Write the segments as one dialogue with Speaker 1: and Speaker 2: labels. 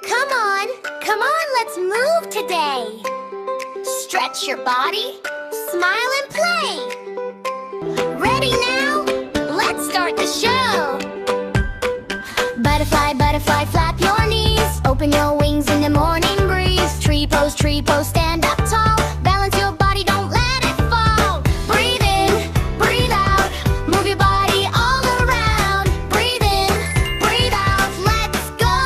Speaker 1: Come on, let's move today. Stretch your body, smile and play. Ready now? Let's start the show. Butterfly, butterfly, flap your knees. Open your wings in the morning breeze. Tree pose, stand up tall. Balance your body, don't let it fall. Breathe in, breathe out. Move your body all around. Breathe in, breathe out. Let's go,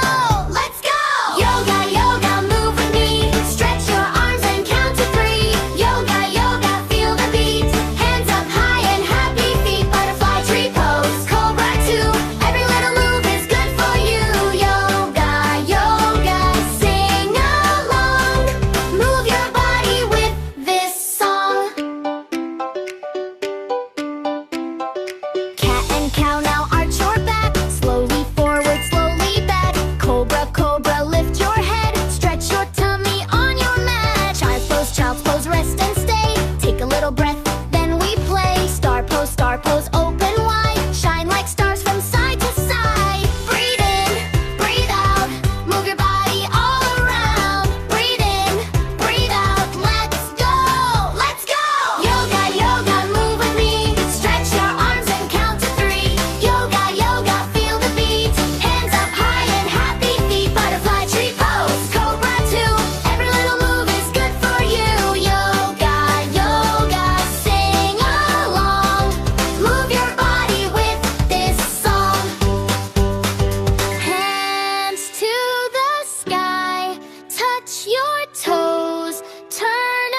Speaker 1: let's go. Yoga, yoga, move with me. Stretch your arms and count to 3. Yoga, yoga, feel the beat. Hands up high and happy feet. Butterfly, tree pose, cobra 2. Every little move is good for you. Yoga, yoga, sing along. Move your body with this song. Cat and cow, now arch your back. Slowly forward, slowly back. Cobra, cobra, lift your head. Stretch your tummy on your mat. Child's pose, rest and stay. Take a little breath, then we play. Star pose, open wide. Shine like stars from side to side. Breathe in, breathe out. Move your body all around. Breathe in, breathe out. Let's go, let's go. Yoga, yoga, move with me. Stretch your arms and count to 3. Yoga, yoga, feel the beat. Hands up high and happy feet. Butterfly, tree pose, cobra 2. Every little move is good for you. Yoga, yoga, sing along. Move your body with this song. Hands to the sky. Touch your toes. Turn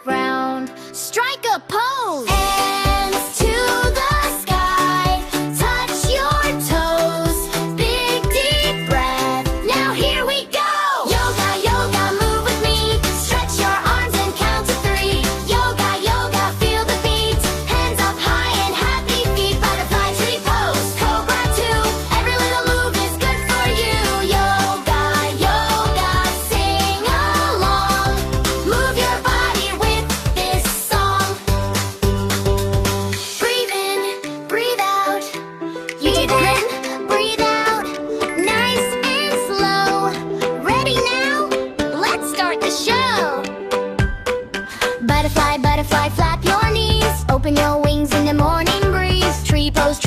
Speaker 1: around. Strike a pose. Hands to the sky. Touch your toes. Big deep breath. Now here we go. Yoga, yoga, move with me. Stretch your arms and count to 3. Yoga, yoga, feel the beat. Hands up high and happy feet. Butterfly, tree pose, cobra 2. Every little move is good for you. Yoga, yoga, sing along. Move your body with this song. Breathe in, breathe out. Breathe in, breathe out. Nice and slow. Ready now? Let's start the show. Butterfly, butterfly, flap your knees. Open your wings in the morning breeze. Tree pose,